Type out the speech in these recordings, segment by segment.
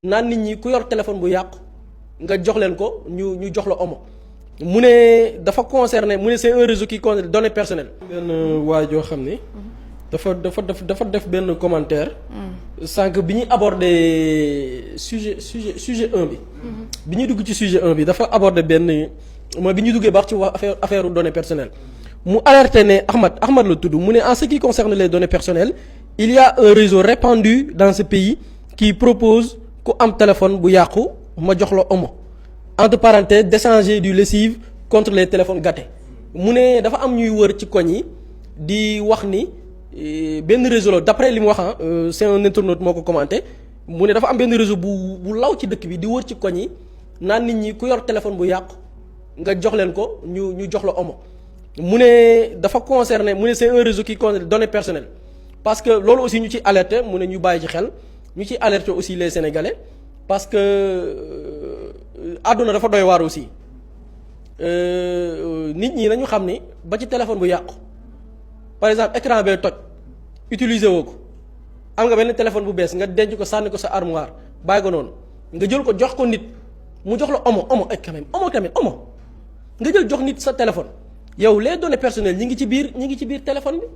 naan nit ñi ku yor téléphone bu yàqu nga jox leen ko ñu jox la omo mu ne dafa concerné mu ne c'est un réseau qui concerne données personnelles. benn waay joo xam ne dafa def benn commentaire. sànq bi ñuy aborder sujet 1 bi. bi ñuy dugg ci sujet 1 bi dafa aborder benn mooy bi ñuy duggee baax ci wax affaire données personnelles mu alerté ne Ahmad la tudd mu ne en ce qui concerne les données personnelles il y a un réseau répandu dans ce pays qui propose ku am téléphone bu yàqu ma jox la omo entre parenthèses d'échanger du lessive contre les téléphones gâtés mu ne dafa am ñuy wër ci koñ yi di wax ni benn réseau la d'après li mu wax c'est un internaute moo ko commenté mu ne dafa am benn réseau bu law ci dëkk bi di wër ci koñ yi naan nit ñi ku yor téléphone bu yàqu nga jox leen ko ñu jox la omo mu ne dafa concerné mu ne c'est un réseau qui concerne données personnelles parce que loolu aussi ñu ci alerté mu ne ñu bàyyi ci xel ñu ci alerté aussi les Sénégalais parce que àdduna dafa doy waar aussi nit ñi nañu xam ni ba ci téléphone bu yàqu par exemple écran bee toj utiliser woo ko am nga benn téléphone bu bees nga denc ko sànni ko sa armoire bàyyi ko noonu nga jël ko jox ko nit mu jox la omo quand même omo nga jël jox nit sa téléphone yow les données personnelles ñi ngi ci biir téléphone bi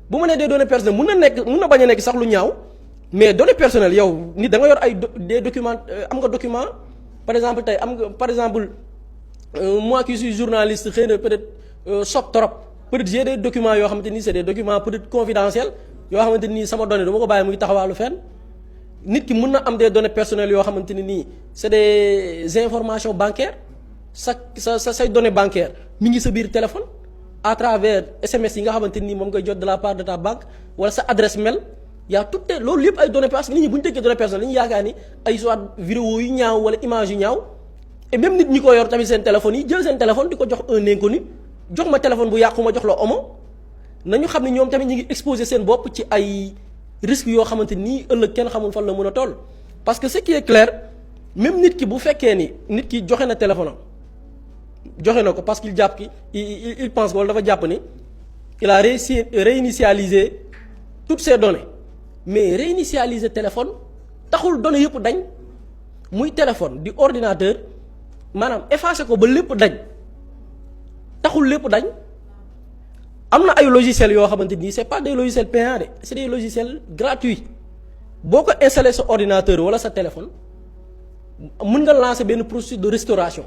bu ma nee des données personnelles mun na bañ a nekk sax lu ñaaw mais données personnelles yow nit da nga yor ay des documents am nga document par exemple tey am nga par exemple moi qui suis journaliste xëy na peut-être sob trop peut-être j'ai des documents yoo xamante ni c'est des documents peut-être confidentiels yoo xamante ni sama données dama ko bàyyi muy taxawaalu fenn nit ki mën na am des données personnelles yoo xamante ni nii c'est des informations bancaires say données bancaires mi ngi sa biir téléphone à travers SMS yi nga xamante ni moom ngay jot de la part de ta banque wala sa adresse mail yaa tout loolu yëpp ay données parce que nit ñi bu ñu déggee données personnelles li ñu yaakaar ni ay soit vidéo yu ñaaw wala image yu ñaaw et même nit ñi ko yor tamit seen téléphone yi jël seen téléphone di ko jox un inconnu jox ma téléphone bu yàqu ma jox la omo nañu xam ne ñoom tamit ñi ngi exposer seen bopp ci ay risques yoo xamante nii ëllëg kenn xamul fan la mën a toll parce que ce qui est clair même nit ki bu fekkee ni nit ki joxe na téléphone am joxe na ko parce qu'il jàpp ki il pense que wala dafa jàpp ni il a réinitialisé toutes ses données mais réinitialiser téléphone taxul données yëpp dañ muy téléphone di ordinateur maanaam effacer ko ba lépp dañ taxul lépp dañ am na ay logiciels yoo xamante ni c'est pas des logiciels payants de c'est des logiciels gratuits boo ko installer sa ordinateur wala sa téléphone mën nga lancer benn processus de restauration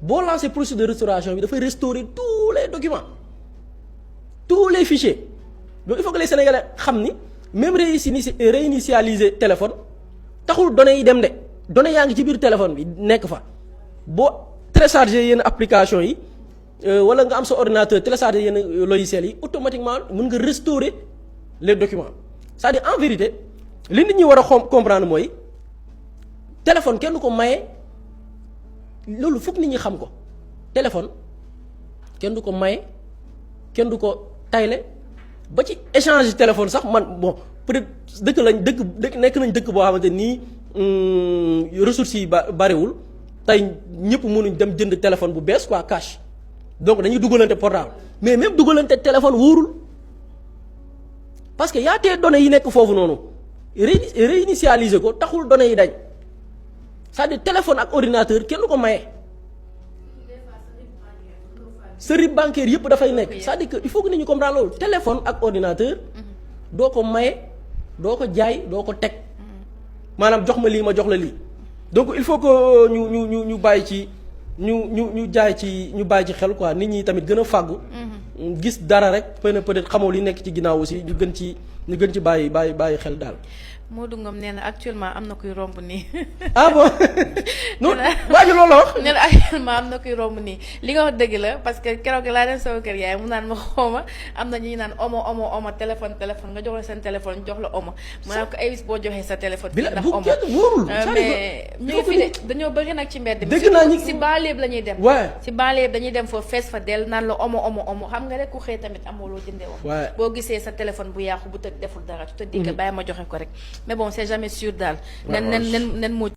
boo lancer processus de restauration bi dafay restaurer tous les documents tous les fichiers donc il faut que les Sénégalais xam ni même réinitialiser téléphone taxul données yi dem de données yaa ngi ci biir téléphone bi nekk fa boo télécharger yenn application yi wala nga am sa ordinateur télécharger yenn logiciels yi automatiquement mën nga restaurer les documents c'est-à-dire en vérité li nit ñi war a comprendre mooy téléphone kenn du ko maye loolu fokk nit ñi xam ko téléphone kenn du ko maye kenn du ko tayle ba ci échange téléphone sax man bon peut-être dëkk nekk nañ dëkk boo xamante nii ressources yi bariwul tey ñëpp mënuñ dem jënd téléphone bu bees quoi cash donc dañuy dugalante portable mais même dugalante téléphone wóorul parce que yaa tee données yi nekk foofu noonu réinitialiser ko taxul données yi dañ c'est-à-dire téléphone ak ordinateur kenn du ko maye sa RIB bancaire yëpp dafay nekk c'est-à-dire que il faut que nit ñu comprendre loolu téléphone ak ordinateur doo ko maye doo ko jaay doo ko teg maanaam jox ma lii ma jox la lii donc il faut que ñu bàyyi ci ñu bàyyi ci xel quoi nit ñi tamit gën a fàggu gis dara rek peut-être xamoo li nekk ci ginnaaw aussi ñu gën ci bàyyi xel daal. Modou Ngom nee na actuellement am na kuy romb nii. ah bon non waa ji loolu la wax. nee na actuellement am na kuy romb nii li nga wax dëgg la parce que keroog laa dem sama kër yaay mu naan ma xooma am na ñuy naan omo téléphone nga jox la seen téléphone jox la omo mu naan ko ay bis boo joxee sa téléphone. bi la ndax bu omo kenn wóorul. mais ñu ngi fi de dañoo bëri nag ci mbedd mi. dëgg naa ñi si banlieue la ñuy dem. waaw si banlieue dañuy dem foofu fees fa del naan la omo xam nga rek ku xëy tamit amoo loo jëndee woon. waaw boo gisee sa téléphone bu yàqu bu tëj deful dara tu te dis que bàyyi ma joxe ko rek mais bon c'est jamais sûr daal. nen moo